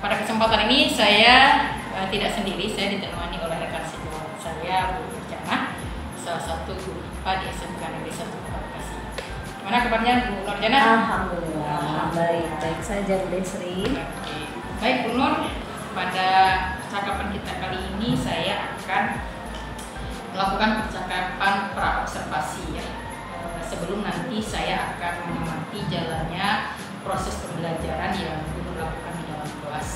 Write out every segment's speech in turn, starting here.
Pada kesempatan ini saya tidak sendiri, saya ditemani oleh rekan sejawat saya, Bu Nurjana, salah satu guru IPA di SMK Negeri 1 Bekasi. Gimana kabarnya Bu Nurjana? Alhamdulillah, baik saja Bu Desri. Baik Bu Nur, pada percakapan kita kali ini saya akan melakukan percakapan pra-observasi ya. Sebelum nanti saya akan mengamati jalannya proses pembelajaran yang Bu Nur lakukan di dalam kelas,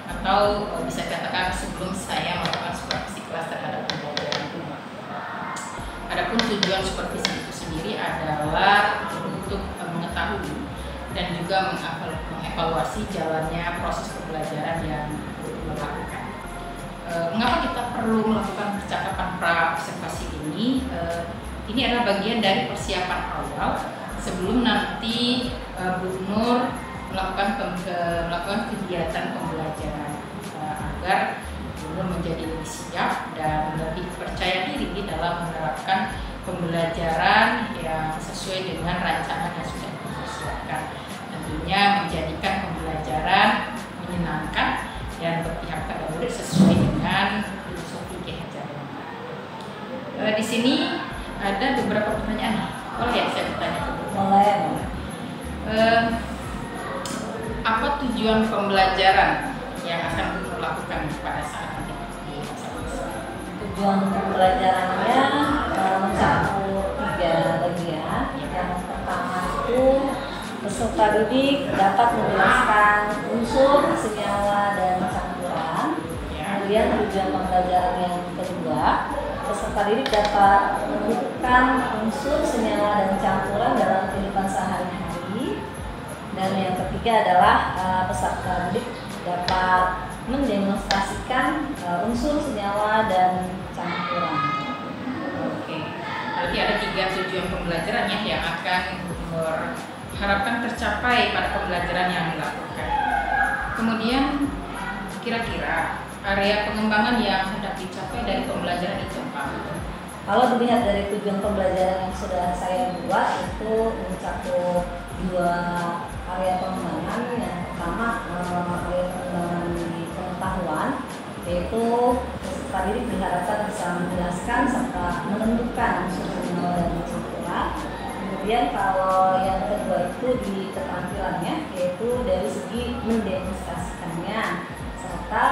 atau bisa dikatakan sebelum saya melakukan supervisi kelas terhadap pembelajaran Bu Nur. Adapun tujuan supervisi itu sendiri adalah untuk mengetahui dan juga mengevaluasi jalannya proses pembelajaran yang Bu Nur lakukan. Mengapa kita perlu melakukan percakapan pra-observasi ini? Ini adalah bagian dari persiapan awal sebelum nanti Bu Nur melakukan kegiatan pembelajaran agar Bu Nur menjadi lebih siap dan lebih percaya diri dalam menerapkan pembelajaran yang sesuai dengan rancangan yang sudah dipersiapkan. Tentunya menjadikan pembelajaran menyenangkan dan berpihak pada murid sesuai dengan filosofi Ki Hajar Dewantara. Di sini ada beberapa pertanyaan. Boleh ya saya bertanya ke Bu? Boleh. Apa tujuan pembelajaran yang akan Bu Nur lakukan pada saat nanti di masa-masa? Tujuan pembelajarannya mencakup 3 bagian. Yang pertama itu peserta didik dapat menjelaskan unsur, senyawa, dan campuran. Kemudian tujuan pembelajaran yang kedua, peserta didik dapat menentukan unsur, senyawa, dan campuran dalam kehidupan sehari-hari. Dan yang ketiga adalah peserta didik dapat mendemonstrasikan unsur, senyawa, dan campuran. Oke, berarti ada 3 tujuan pembelajaran ya yang akan harapkan tercapai pada pembelajaran yang dilakukan. Kemudian kira-kira area pengembangan yang hendak dicapai dari pembelajaran itu apa? Kalau dilihat dari tujuan pembelajaran yang sudah saya buat, itu mencakup 2 area pengembangan. Yang pertama area pengembangan di pengetahuan, yaitu peserta didik diharapkan bisa menjelaskan serta menentukan unsur, senyawa, dan campuran. Kemudian kalau yang kedua itu di keterampilannya, yaitu dari segi mendemonstrasikannya serta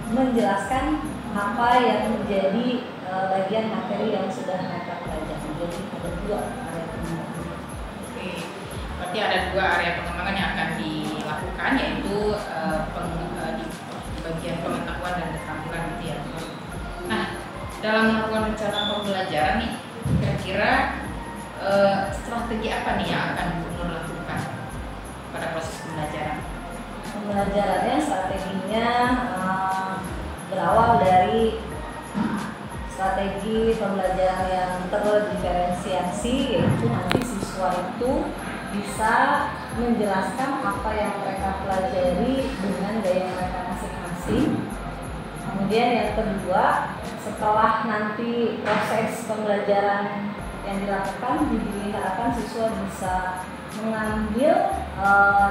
menjelaskan apa yang menjadi bagian materi yang sudah mereka pelajari. Jadi ada 2 area pengembangan. Oke, berarti ada 2 area pengembangan yang akan dilakukan, yaitu di bagian pengetahuan dan keterampilan gitu ya. Nah, dalam melakukan rencana pembelajaran nih, kira-kira strategi apa nih yang akan Bu Nur lakukan pada proses pembelajaran? Pembelajarannya strateginya berawal dari strategi pembelajaran yang terdiferensiasi, yaitu nanti siswa itu bisa menjelaskan apa yang mereka pelajari dengan gaya mereka masing-masing. Kemudian yang kedua, setelah nanti proses pembelajaran yang dilakukan, diharapkan siswa bisa mengambil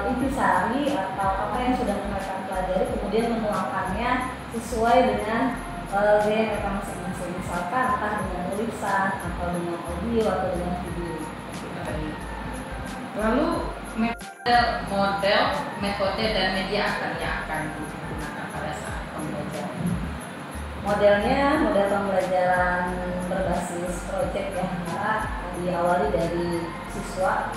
intisari atau apa yang sudah mereka pelajari, kemudian menuangkannya sesuai dengan gaya mereka masing-masing. Misalkan entah dengan tulisan atau dengan audio atau dengan video. Lalu metode dan media apa yang akan digunakan pada saat pembelajaran? Model pembelajaran berbasis proyek yang diawali dari siswa.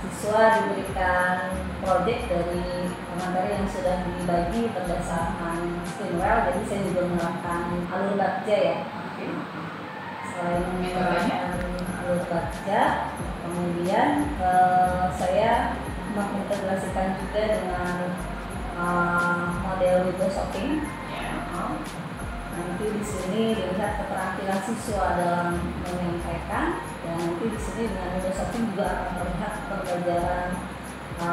Siswa diberikan proyek dari materi yang sudah dibagi berdasarkan Stimwell. Jadi saya juga menerapkan alur baca ya. Selain menerapkan alur baca, kemudian saya mengintegrasikan juga dengan model window shopping. Nanti di sini dilihat keterampilan siswa dalam menyampaikan, dan nanti di sini dengan window shopping juga akan terlihat pembelajaran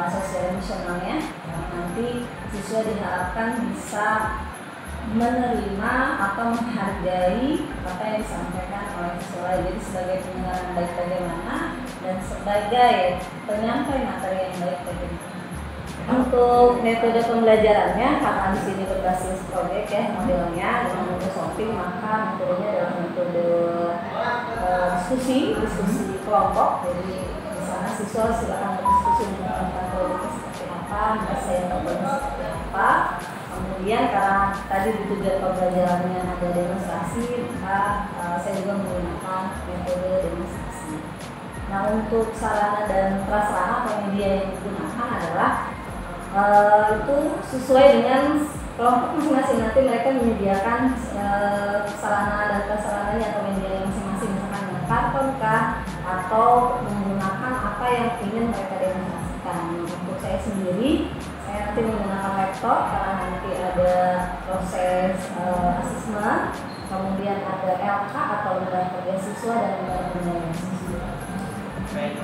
sosial emosionalnya. Nanti siswa diharapkan bisa menerima atau menghargai apa yang disampaikan oleh siswa. Jadi sebagai pendengar yang baik bagaimana, dan sebagai penyampai materi yang baik bagaimana. Untuk metode pembelajarannya, karena di sini berbasis proyek ya modelnya dengan metode shopping, maka metodenya adalah metode diskusi kelompok. Jadi di sana siswa silakan berdiskusi menggunakan proyeknya seperti apa, saya metodenya seperti apa. Kemudian karena tadi di tujuan pembelajarannya ada demonstrasi, maka saya juga menggunakan metode demonstrasi. Nah, untuk sarana dan prasarana atau media yang digunakan adalah itu sesuai dengan kelompok masing-masing. Nanti mereka menyediakan sarana dan prasarananya atau media masing-masing, misalkan dengan karton kah atau menggunakan apa yang ingin mereka demonstrasikan. Untuk saya sendiri, saya nanti menggunakan laptop karena nanti ada proses asesmen, kemudian ada LK atau lembaga kerja siswa dan lembaga penilaian siswa. Baik.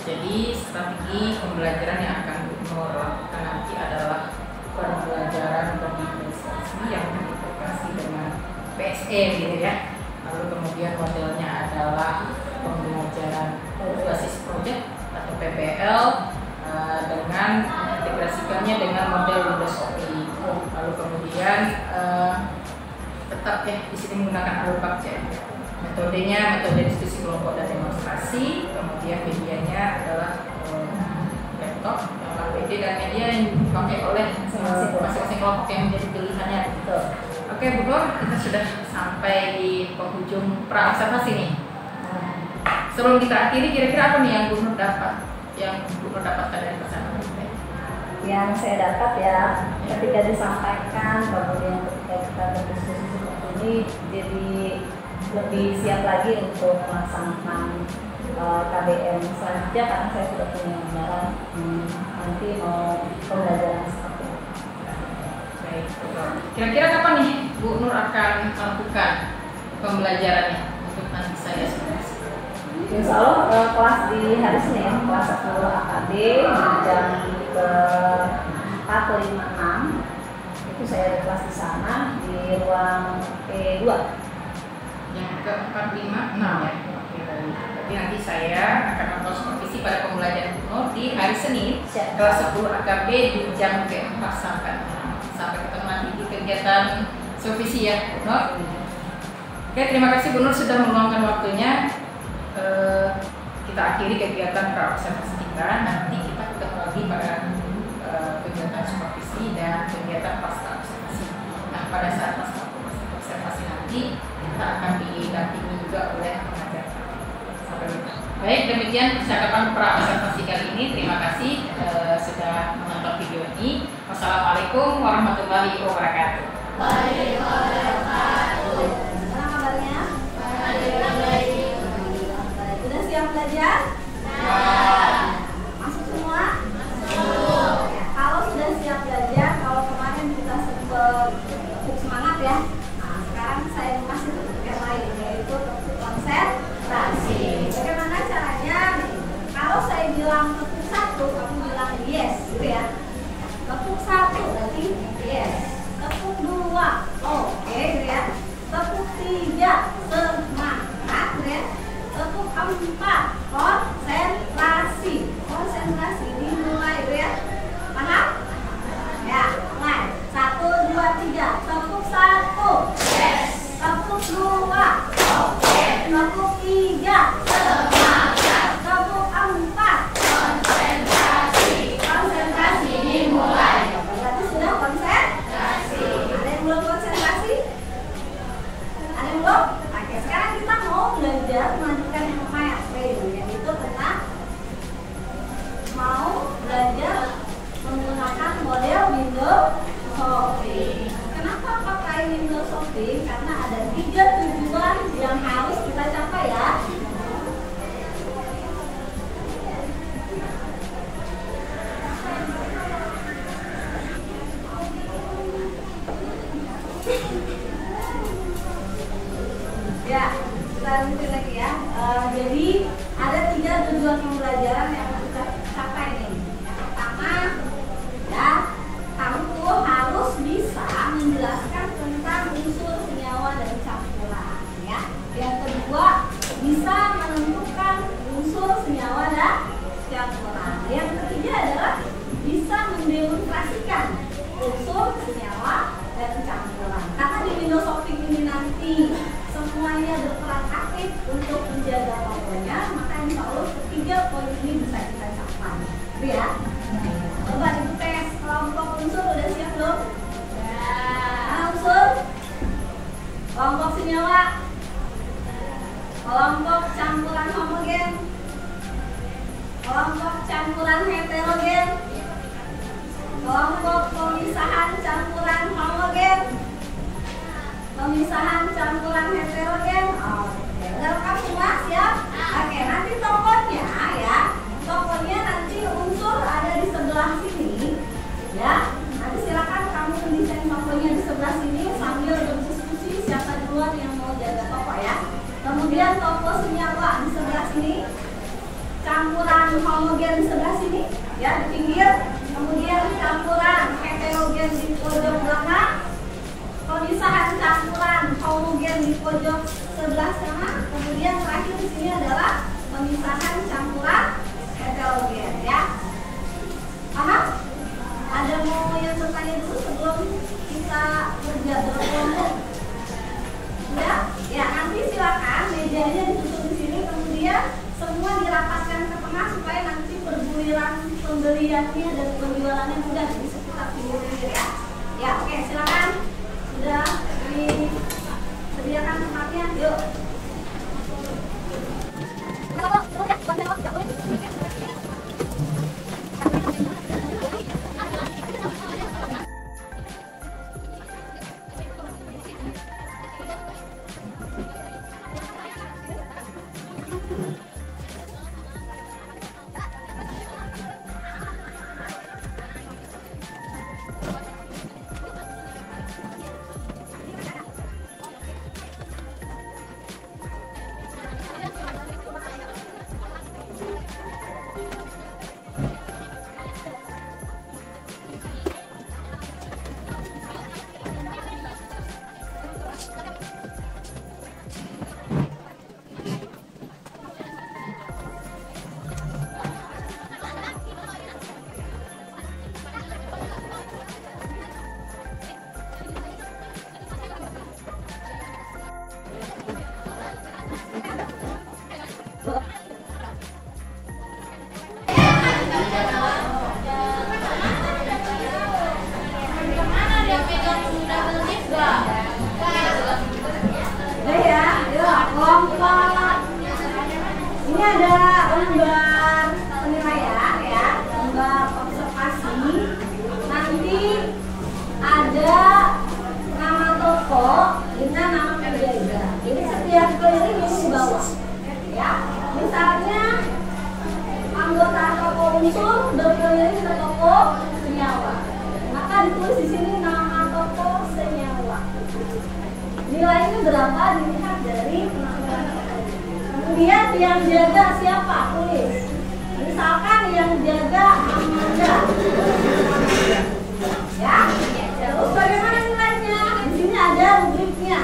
Jadi strategi pembelajaran yang akan Nur lakukan nanti adalah pembelajaran berintegrasi yang terintegrasi dengan PSE gitu ya. Lalu kemudian modelnya adalah pembelajaran berbasis project atau PBL dengan integrasikannya dengan model Windows OPI. Lalu kemudian tetap ya di sini menggunakan Alubak ya. Metodenya metode diskusi kelompok dan demonstrasi, kemudian medianya adalah laptop, APD dan media yang dipakai oleh masing-masing kelompok yang menjadi pilihannya. Oke Bu Nur, kita sudah sampai di penghujung pra-observasi nih. Sebelum kita akhiri, kira-kira apa nih yang Bu Nur dapatkan dari pesan ini? Yang saya dapat ya, ketika disampaikan, kemudian ketika kita berdiskusi seperti ini, jadi lebih siap lagi untuk melaksanakan KBM selanjutnya karena saya sudah punya gambaran nanti mau pembelajaran seperti apa. Baik, kira-kira kapan nih Bu Nur akan melakukan pembelajarannya untuk nanti saya simulasi? Insya Allah kelas di hari Senin, kelas 10 AKD jam ke 4 atau 5, 6 itu saya ada kelas di sana di ruang E2 yang ke-4, 5, 6 ya. Jadi nanti saya akan melakukan supervisi pada pembelajaran Bu Nur di hari Senin kelas 10 AKB di jam ke-4 sampai ketemu nanti di kegiatan supervisi ya Bu Nur. Oke, terima kasih Bu Nur sudah meluangkan waktunya. Kita akhiri kegiatan pra-observasi kita. Nanti kita ketemu lagi pada kegiatan supervisi dan kegiatan pasca observasi. Nah, pada saat pasca observasi nanti kita akan didampingi juga oleh pengajar. Sampai jumpa. Baik, demikian percakapan pra-observasi kali ini. Terima kasih sudah menonton video ini. Wassalamualaikum warahmatullahi wabarakatuh. Waalaikumsalam. Gimana kabarnya? Sudah siap belajar? Masuk semua? Ya, kalau sudah siap belajar, kalau kemarin kita sempat cukup semangat ya. Nah, sekarang saya masih topik yang lain, yaitu topik konsentrasi. Bagaimana caranya? Kalau saya bilang tepuk 1, kamu bilang yes, gitu ya. Tepuk 1 berarti yes. Tepuk 2, oke, gitu ya. Tepuk 3, semangat, gitu ya. Tepuk 4, konsentrasi. Konsentrasi dimulai, gitu ya. Paham? Ya, mulai. 1, 2, 3. Tepuk 1, yes. Tepuk 2, oke. Tepuk 3, semangat. Tepuk 4, konsentrasi. Konsentrasi dimulai. Berarti sudah konsentrasi. Ada yang belum konsentrasi? Ada yang belum? Oke, sekarang kita mau belajar melanjutkan yang lumayan, yaitu tentang mau belajar menggunakan model Windows Shopping. Kenapa pakai Windows Shopping? Karena ada 3 tujuan yang harus kita capai ya. Ya, kita lanjut lagi ya. Jadi ada 3 tujuan pembelajaran yang harus kita capai nih. Yang pertama, ya, kamu tuh harus bisa menjelaskan tentang unsur senyawa dan campuran, ya. Yang kedua, bisa menentukan unsur senyawa dan campuran. Yang ketiga adalah bisa mendemonstrasikan unsur, senyawa, dan campuran. Karena di Windows Shopping ini nanti semuanya berperan aktif untuk menjaga tokonya, maka insya Allah ketiga poin ini bisa kita capai. Itu ya. Coba ibu tes kelompok unsur udah siap belum? Ya. Unsur, kelompok senyawa, kelompok campuran homogen, kelompok campuran heterogen, kelompok pemisahan campuran homogen, pemisahan campuran heterogen. Oke, udah lengkap semua, siap? Oke, nanti tokonya ya, tokonya nanti unsur ada di sebelah sini, ya. Nanti silakan kamu mendesain tokonya di sebelah sini sambil berdiskusi siapa duluan yang mau jaga toko ya. Kemudian toko senyawa di sebelah sini, campuran homogen di sebelah sini, ya di pinggir. Kemudian campuran heterogen di pojok belakang, pemisahan campuran homogen di pojok sebelah sana. Kemudian terakhir di sini adalah pemisahan campuran heterogen, ya. Paham? Ada mau yang bertanya dulu sebelum kita kerja berkelompok? Ya, ya nanti silakan mejanya ditutup di sini, kemudian semua dirapatkan ke tengah supaya nanti perguliran pembeliannya dan penjualannya mudah di sekitar pinggir-pinggir ya. Ya, oke, silakan. Sudah disediakan tempatnya, yuk. Ini ada lembar penilaian ya, lembar observasi. Nanti ada nama toko dengan nama penjaga. Jadi setiap keliling ini di bawah. Ya, misalnya anggota toko unsur berkeliling ke toko senyawa, maka ditulis di sini nama toko senyawa. Nilainya berapa dilihat dari penampilan toko. Kemudian yang jaga siapa? Tulis. Misalkan yang jaga Amanda. Ya. Terus bagaimana nilainya? Di sini ada rubriknya.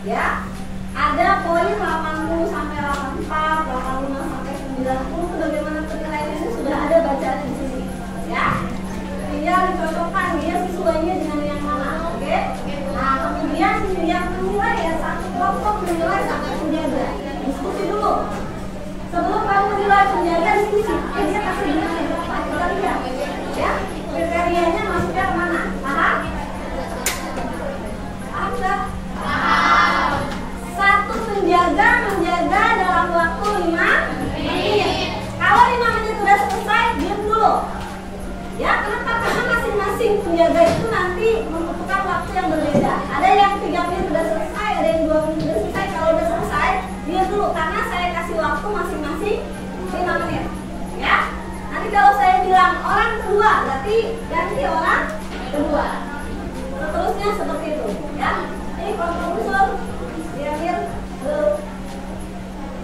Ya. Ada poin 80 sampai 84, 85 sampai 90. Bagaimana penilaiannya ini sudah ada bacaan di sini. Ya. Tinggal dicocokkan dia sesuainya dengan yang mana. Oke? Nah, kemudian yang menilai ya satu kelompok menilai satu penjaga. Diskusi dulu. Sebelum kamu nilai penjaga diskusi. Dia kasih nilai berapa? Kita lihat. Ya. Kriterianya masuknya kemana? Paham? Paham nggak? Paham. Satu penjaga menjaga dalam waktu 5 menit. Kalau 5 menit sudah selesai, diam dulu. Ya, kenapa? Karena masing-masing penjaga itu nanti membutuhkan waktu yang berbeda. Ada yang 3 menit sudah selesai, ada yang 2 menit sudah selesai. Kalau sudah selesai, diam dulu. Karena saya kasih waktu masing-masing 5 menit. Ya, nanti kalau saya bilang orang kedua, berarti ganti orang kedua. Seterusnya seperti itu. Ya, ini kelompok unsur diambil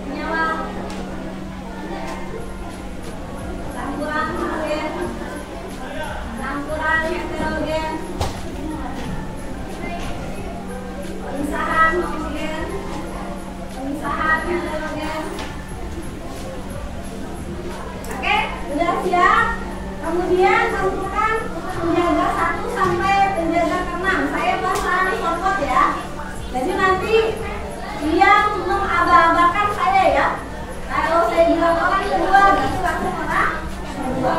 senyawa, campuran homogen, campuran heterogen, pemisahan homogen, pemisahan heterogen. Oke, sudah siap? Kemudian tentukan penjaga 1 sampai penjaga ke-6. Saya pasang shortcut ya. Jadi nanti dia mengaba-abakan saya ya. Kalau saya bilang orang kedua, berarti langsung orang kedua.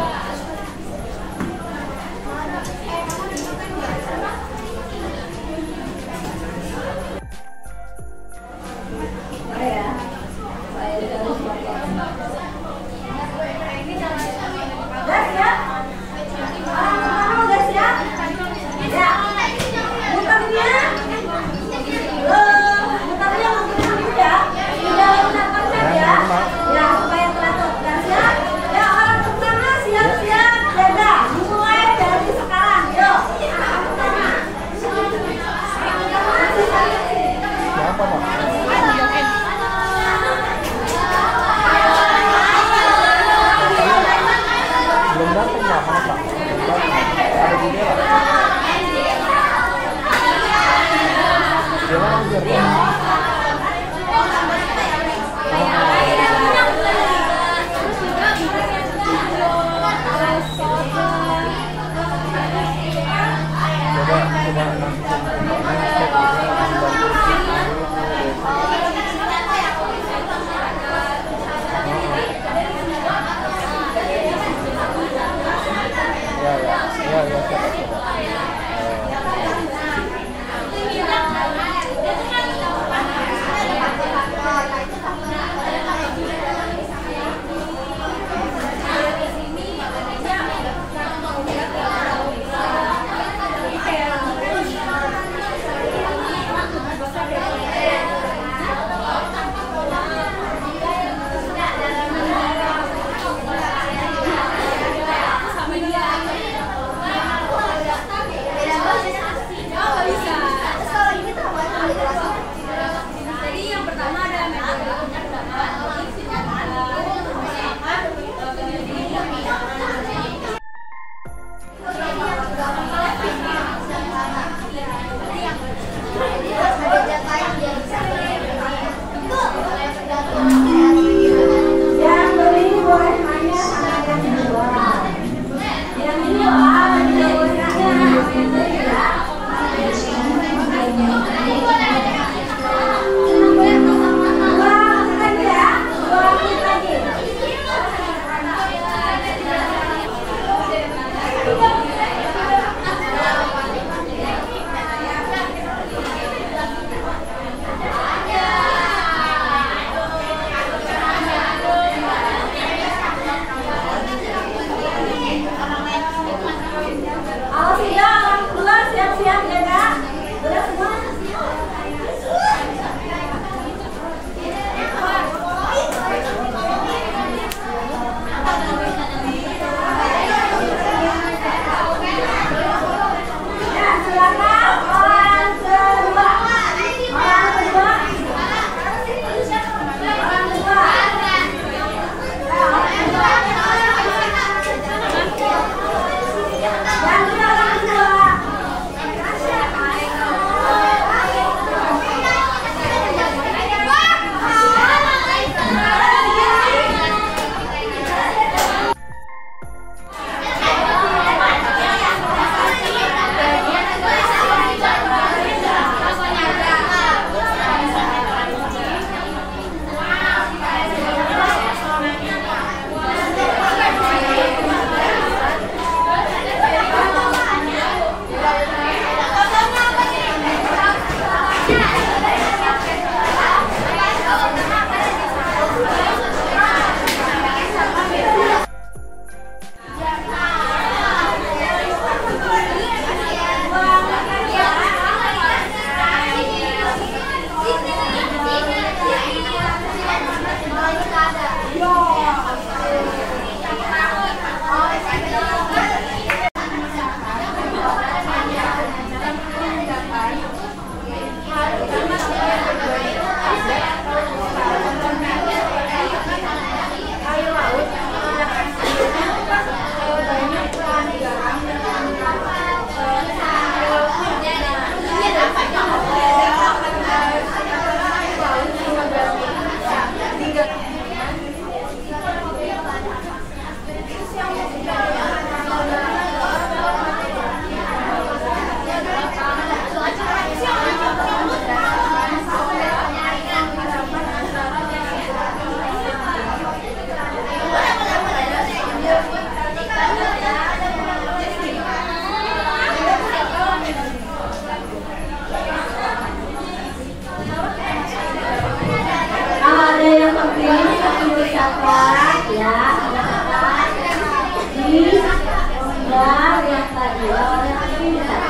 Ya, lihat lagi. Lawannya lagi bisa.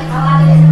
Kalau ada yang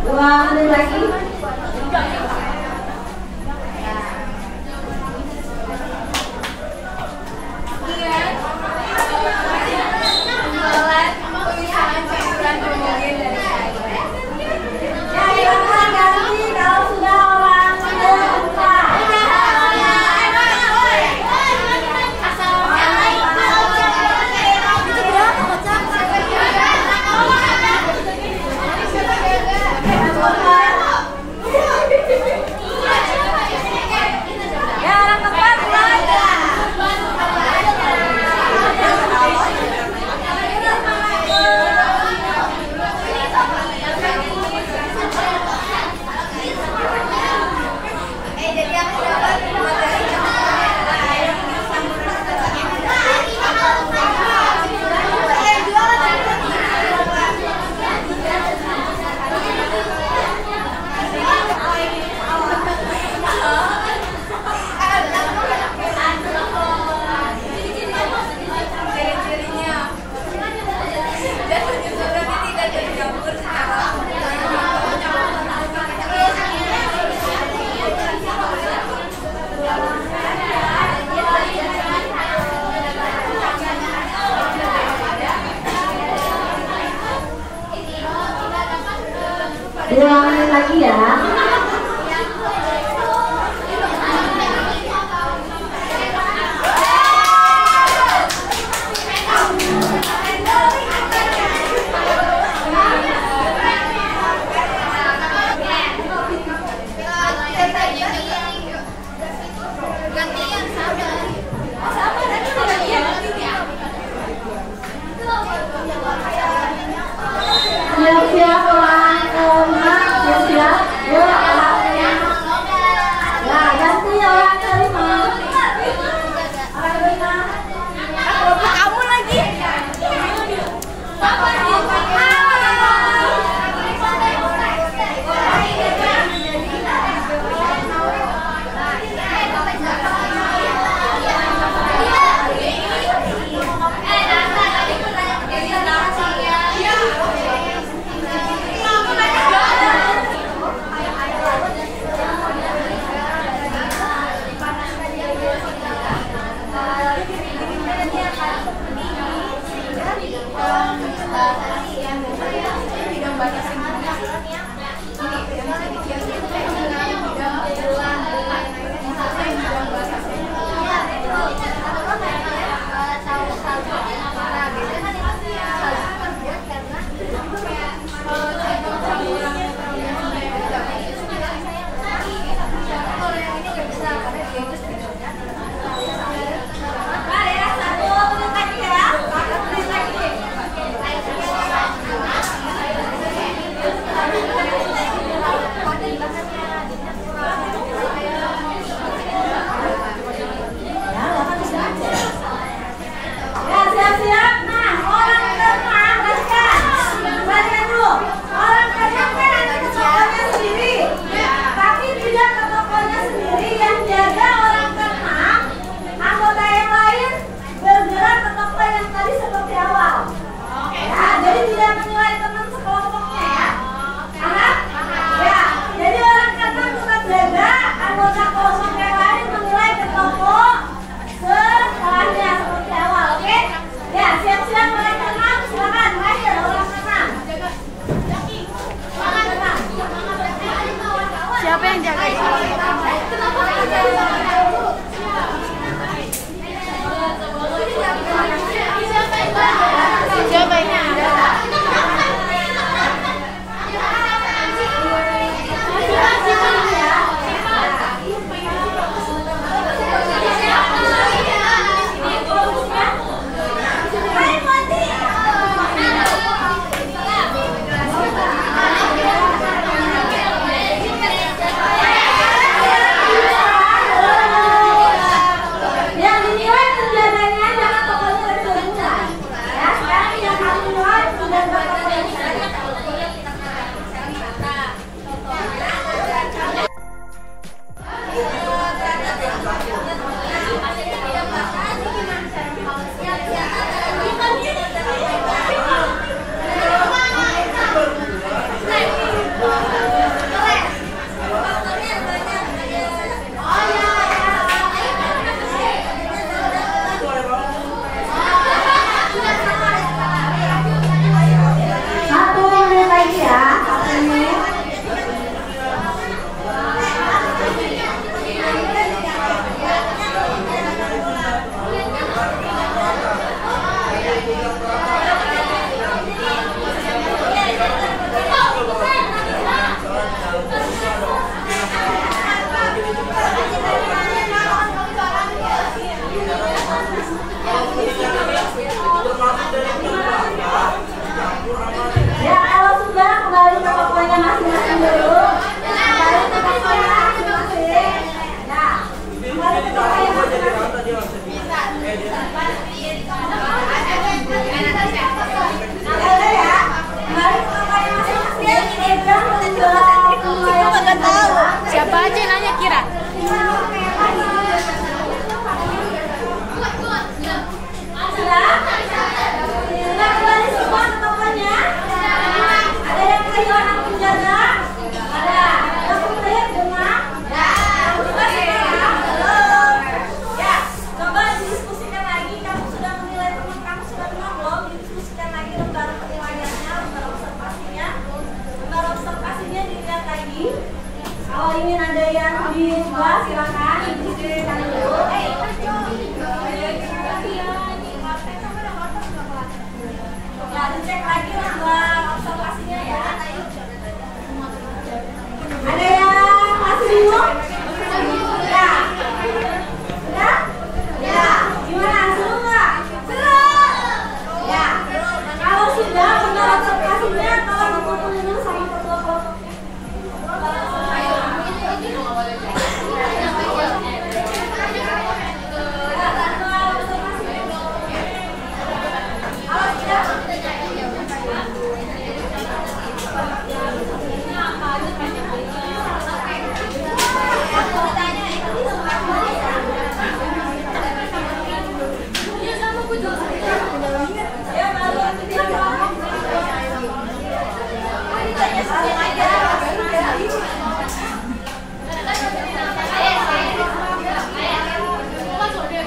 dua menit lagi. Dua menit lagi ya. Siap-siap orang kelima, siap-siap. Yuk, ya ganti orang kelima. Orang kelima. Kamu lagi. Siapa yang jaga? Siapa yang jaga? aja nanya Kira. Kalau ingin ada yang diubah silakan didiskusikan dulu. Ya, dicek lagi nomor observasinya ya. Ada yang masih bingung? Ya. Sudah? Ya. Gimana? Seru nggak? Seru. Ya. Kalau sudah nomor observasinya tolong dikumpulin dulu sama ketua kelompok.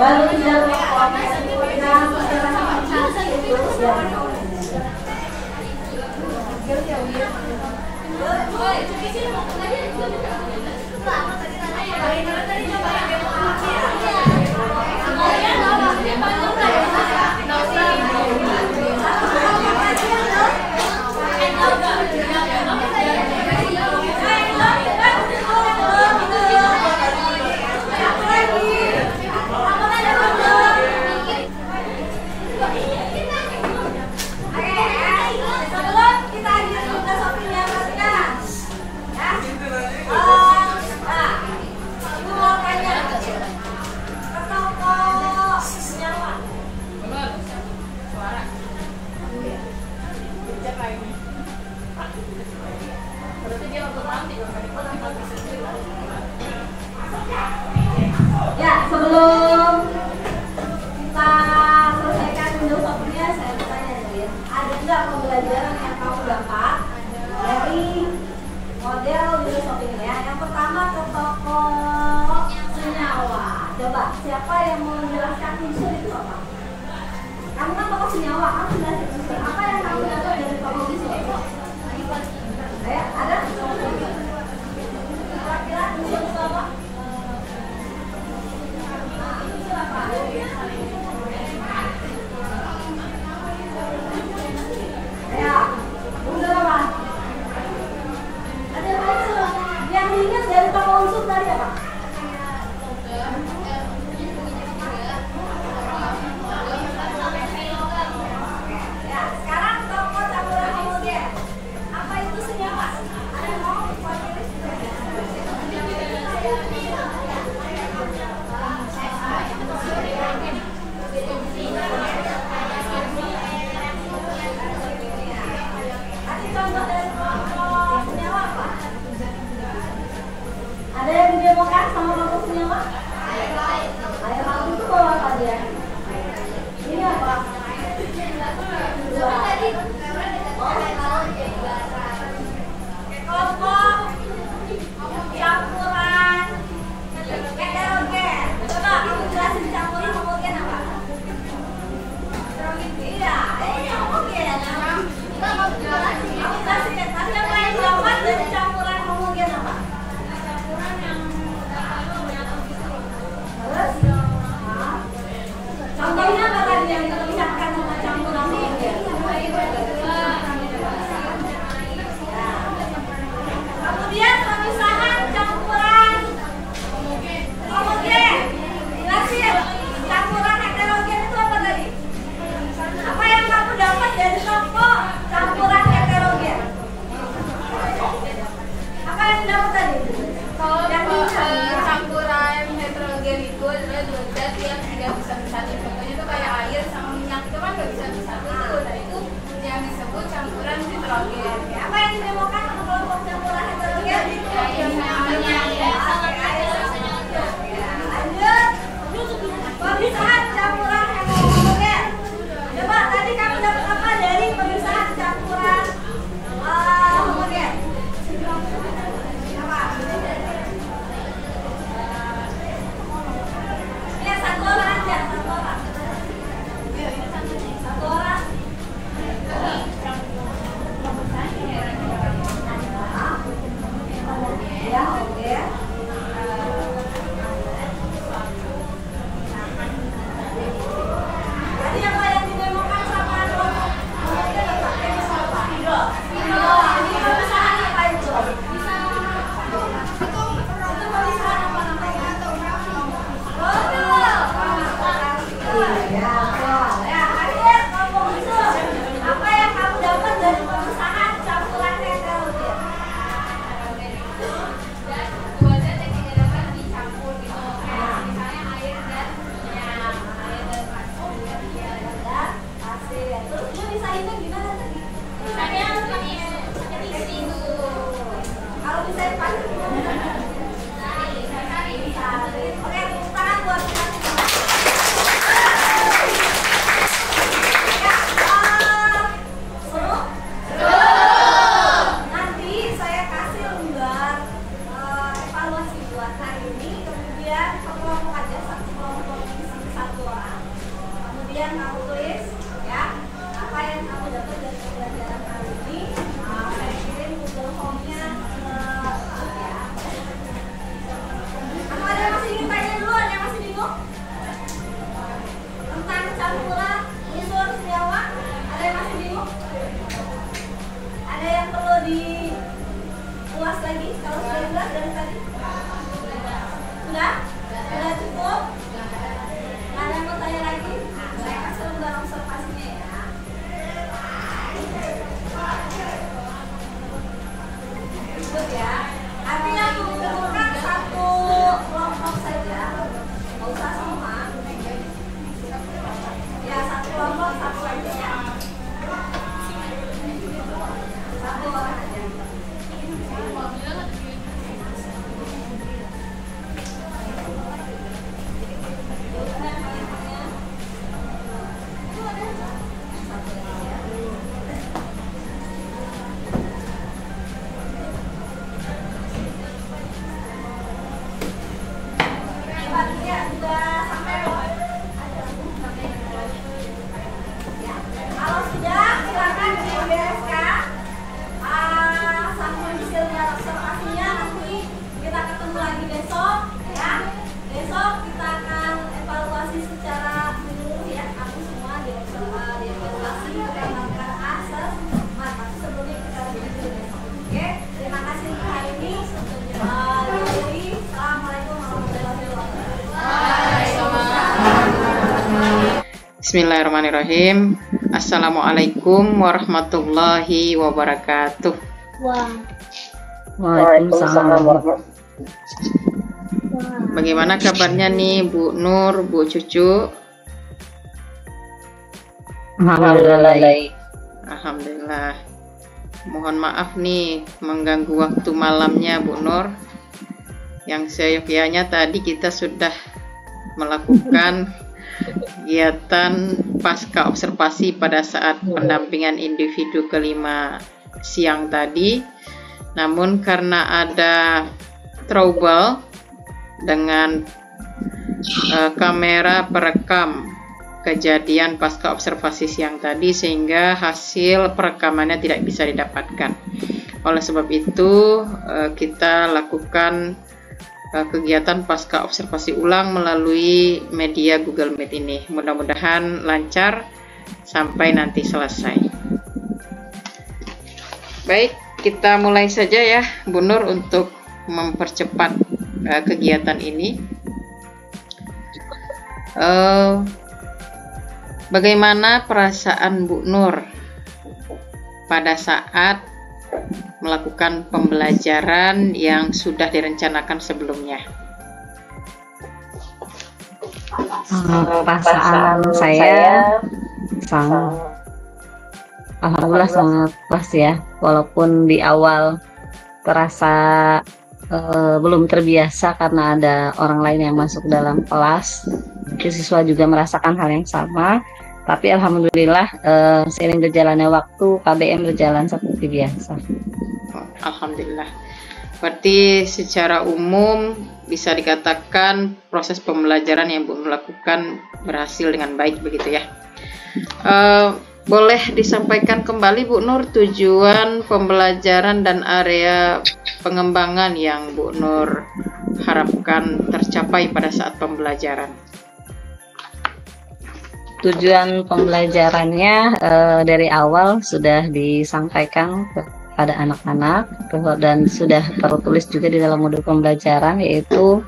Baru tidak ya, sebelum kita selesaikan filosofinya, saya bertanya dulu ya, ada nggak pembelajaran yang kamu dapat dari model filosofi ini ya? Yang pertama ke tokoh senyawa. Coba siapa yang mau menjelaskan unsur itu apa? Kamu kan tokoh senyawa, kamu jelasin unsur. Apa yang kamu dapat dari tokoh unsur? Ya, ada? Kira-kira unsur itu apa? Ya, unsur apa? Ada apa unsur? Yang diingat dari tokoh unsur tadi apa? Ya, sekarang tokoh campuran homogen. Apa itu senyawa? Ada yang mau? Ada yang didemokan sama kelompok senyawa? Air laut itu bawa apa dia? Ini apa? Kelompok campuran heterogen. Coba kamu jelasin campuran homogen apa? Iya, ini homogen. Kamu jelasin. Tapi yang lain dapat dari campuran homogen apa? Terus? Contohnya apa tadi yang kita bisa Bismillahirrahmanirrahim. Assalamualaikum warahmatullahi wabarakatuh. Waalaikumsalam. Bagaimana kabarnya nih Bu Nur, Bu Cucu? Alhamdulillah. Alhamdulillah. Mohon maaf nih mengganggu waktu malamnya Bu Nur. Yang seyogyanya tadi kita sudah melakukan kegiatan pasca observasi pada saat pendampingan individu kelima siang tadi. Namun karena ada trouble dengan kamera perekam kejadian pasca observasi siang tadi, sehingga hasil perekamannya tidak bisa didapatkan. Oleh sebab itu kita lakukan kegiatan pasca observasi ulang melalui media Google Meet ini. Mudah-mudahan lancar sampai nanti selesai. Baik, kita mulai saja ya Bu Nur untuk mempercepat kegiatan ini. Bagaimana perasaan Bu Nur pada saat melakukan pembelajaran yang sudah direncanakan sebelumnya? Perasaan saya alhamdulillah sangat puas ya, walaupun di awal terasa belum terbiasa karena ada orang lain yang masuk dalam kelas. Siswa juga merasakan hal yang sama, tapi alhamdulillah seiring berjalannya waktu KBM berjalan seperti biasa. Alhamdulillah. Berarti secara umum bisa dikatakan proses pembelajaran yang Bu Nur lakukan berhasil dengan baik begitu ya. Boleh disampaikan kembali Bu Nur tujuan pembelajaran dan area pengembangan yang Bu Nur harapkan tercapai pada saat pembelajaran? Tujuan pembelajarannya dari awal sudah disampaikan pada anak-anak dan sudah tertulis juga di dalam modul pembelajaran, yaitu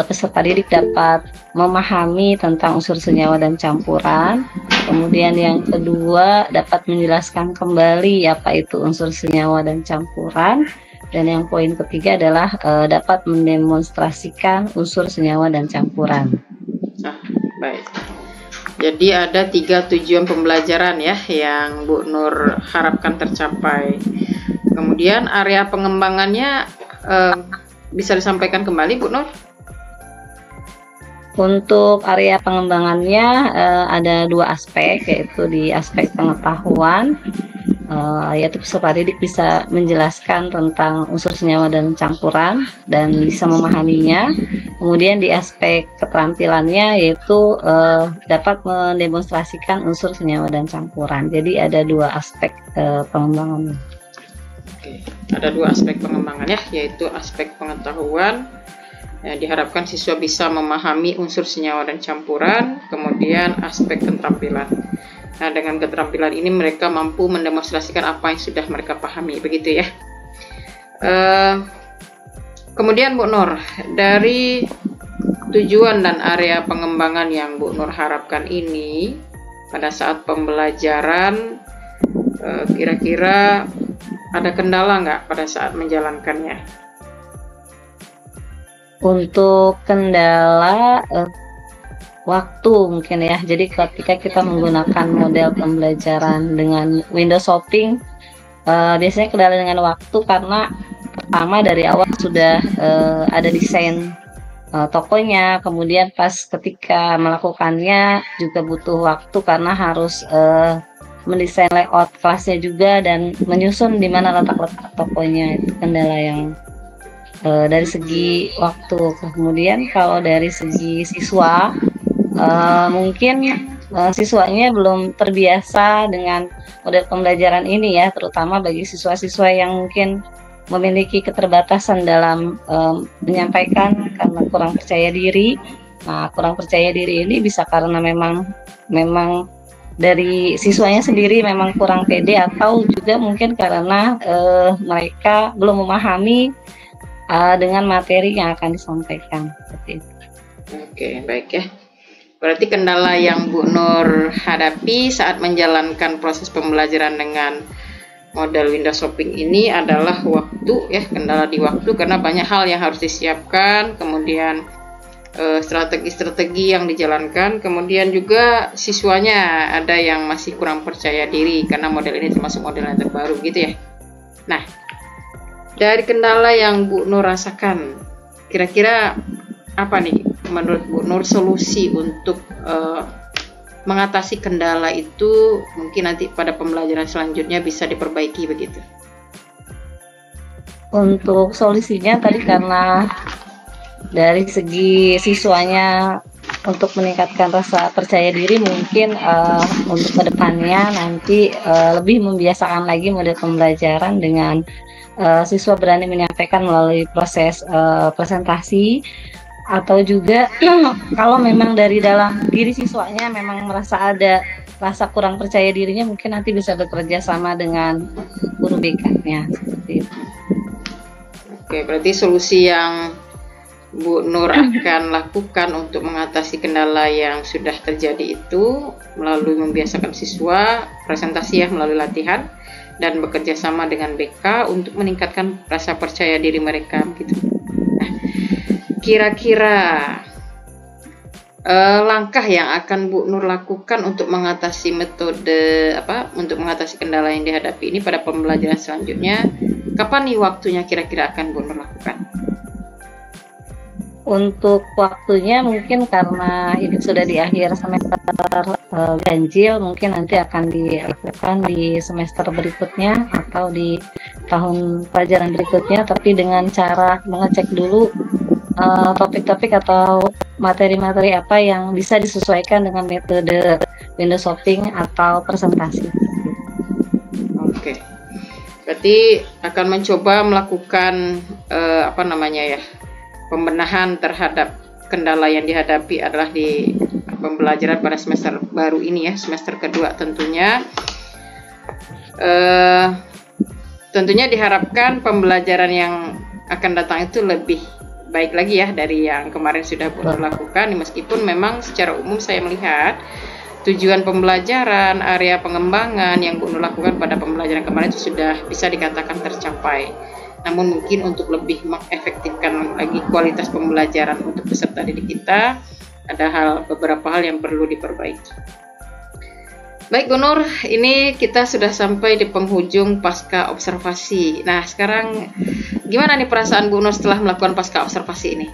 peserta didik dapat memahami tentang unsur senyawa dan campuran. Kemudian yang kedua, dapat menjelaskan kembali apa itu unsur senyawa dan campuran. Dan yang poin ketiga adalah dapat mendemonstrasikan unsur senyawa dan campuran. Nah, baik. Jadi ada 3 tujuan pembelajaran ya yang Bu Nur harapkan tercapai. Kemudian area pengembangannya bisa disampaikan kembali Bu Nur? Untuk area pengembangannya ada dua aspek, yaitu di aspek pengetahuan, yaitu peserta didik bisa menjelaskan tentang unsur senyawa dan campuran dan bisa memahaminya. Kemudian di aspek keterampilannya yaitu dapat mendemonstrasikan unsur senyawa dan campuran. Jadi ada dua aspek pengembangannya. Oke, ada dua aspek pengembangannya, yaitu aspek pengetahuan. Diharapkan siswa bisa memahami unsur senyawa dan campuran, kemudian aspek keterampilan. Nah, dengan keterampilan ini mereka mampu mendemonstrasikan apa yang sudah mereka pahami, begitu ya. Kemudian Bu Nur, dari tujuan dan area pengembangan yang Bu Nur harapkan ini, pada saat pembelajaran, kira-kira ada kendala nggak pada saat menjalankannya? Untuk kendala waktu mungkin ya. Jadi ketika kita menggunakan model pembelajaran dengan window shopping, biasanya kendala dengan waktu karena pertama dari awal sudah ada desain tokonya, kemudian pas ketika melakukannya juga butuh waktu karena harus mendesain layout kelasnya juga dan menyusun di mana letak-letak tokonya. Itu kendala yang dari segi waktu. Kemudian kalau dari segi siswa, mungkin siswanya belum terbiasa dengan model pembelajaran ini ya, terutama bagi siswa-siswa yang mungkin memiliki keterbatasan dalam menyampaikan karena kurang percaya diri. Nah, kurang percaya diri ini bisa karena memang dari siswanya sendiri memang kurang pede, atau juga mungkin karena mereka belum memahami dengan materi yang akan disampaikan, seperti itu. Oke, baik ya. Berarti kendala yang Bu Nur hadapi saat menjalankan proses pembelajaran dengan model window shopping ini adalah waktu ya, kendala di waktu karena banyak hal yang harus disiapkan, kemudian strategi-strategi yang dijalankan, kemudian juga siswanya ada yang masih kurang percaya diri karena model ini termasuk model yang terbaru gitu ya. Nah, dari kendala yang Bu Nur rasakan, kira-kira apa nih menurut Bu Nur solusi untuk mengatasi kendala itu? Mungkin nanti pada pembelajaran selanjutnya bisa diperbaiki begitu. Untuk solusinya tadi karena dari segi siswanya untuk meningkatkan rasa percaya diri, mungkin untuk kedepannya nanti lebih membiasakan lagi model pembelajaran dengan siswa berani menyampaikan melalui proses presentasi, atau juga kalau memang dari dalam diri siswanya memang merasa ada rasa kurang percaya dirinya, mungkin nanti bisa bekerja sama dengan guru BK-nya, seperti itu. Oke, berarti solusi yang Bu Nur akan lakukan untuk mengatasi kendala yang sudah terjadi itu melalui membiasakan siswa presentasi ya, melalui latihan dan bekerja sama dengan BK untuk meningkatkan rasa percaya diri mereka gitu. Nah, kira-kira langkah yang akan Bu Nur lakukan untuk mengatasi untuk mengatasi kendala yang dihadapi ini pada pembelajaran selanjutnya, kapan nih waktunya kira-kira akan Bu Nur lakukan? Untuk waktunya mungkin karena ini sudah di akhir semester ganjil, mungkin nanti akan dilakukan di semester berikutnya atau di tahun pelajaran berikutnya, tapi dengan cara mengecek dulu topik-topik atau materi-materi apa yang bisa disesuaikan dengan metode window shopping atau presentasi. Oke, berarti akan mencoba melakukan pembenahan terhadap kendala yang dihadapi adalah di pembelajaran pada semester baru ini ya, semester kedua tentunya. Tentunya diharapkan pembelajaran yang akan datang itu lebih baik lagi ya dari yang kemarin sudah Bu Nur lakukan, meskipun memang secara umum saya melihat tujuan pembelajaran, area pengembangan yang Bu Nur lakukan pada pembelajaran kemarin itu sudah bisa dikatakan tercapai. Namun mungkin untuk lebih mengefektifkan lagi kualitas pembelajaran untuk peserta didik kita, ada beberapa hal yang perlu diperbaiki. Baik Bu Nur, ini kita sudah sampai di penghujung pasca observasi. Nah, sekarang gimana nih perasaan Bu Nur setelah melakukan pasca observasi ini?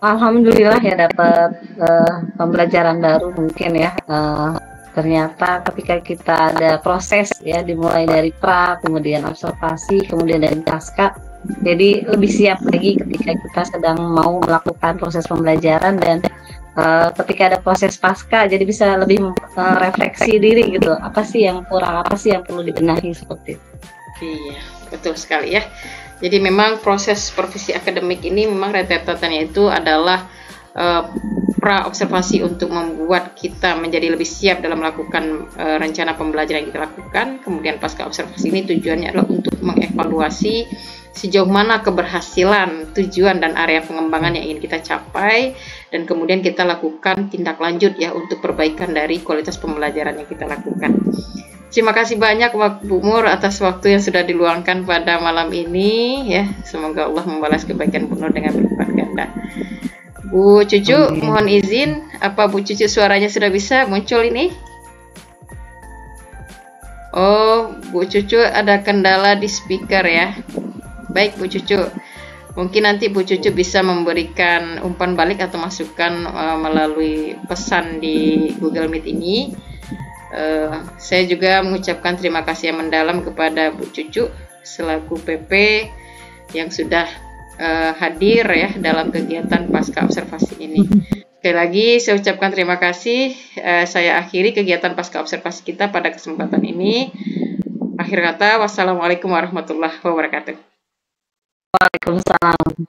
Alhamdulillah ya dapat pembelajaran baru mungkin ya. Ternyata ketika kita ada proses ya dimulai dari pra, kemudian observasi, kemudian dari pasca, jadi lebih siap lagi ketika kita sedang mau melakukan proses pembelajaran dan ketika ada proses pasca jadi bisa lebih refleksi diri gitu, apa sih yang kurang, apa sih yang perlu dibenahi seperti itu. Iya, betul sekali ya. Jadi memang proses supervisi akademik ini memang rentetannya itu adalah pra observasi untuk membuat kita menjadi lebih siap dalam melakukan rencana pembelajaran yang kita lakukan. Kemudian pasca observasi ini tujuannya adalah untuk mengevaluasi sejauh mana keberhasilan, tujuan dan area pengembangan yang ingin kita capai, dan kemudian kita lakukan tindak lanjut ya untuk perbaikan dari kualitas pembelajaran yang kita lakukan. Terima kasih banyak Bu Nur atas waktu yang sudah diluangkan pada malam ini ya. Semoga Allah membalas kebaikan Bu Nur dengan berlipat ganda. Bu Cucu, mohon izin, apa Bu Cucu suaranya sudah bisa muncul ini? Oh, Bu Cucu ada kendala di speaker ya. Baik Bu Cucu, mungkin nanti Bu Cucu bisa memberikan umpan balik atau masukan melalui pesan di Google Meet ini. Saya juga mengucapkan terima kasih yang mendalam kepada Bu Cucu selaku PP yang sudah hadir ya dalam kegiatan pasca observasi ini. Sekali lagi saya ucapkan terima kasih. Saya akhiri kegiatan pasca observasi kita pada kesempatan ini. Akhir kata, wassalamualaikum warahmatullahi wabarakatuh. Waalaikumsalam.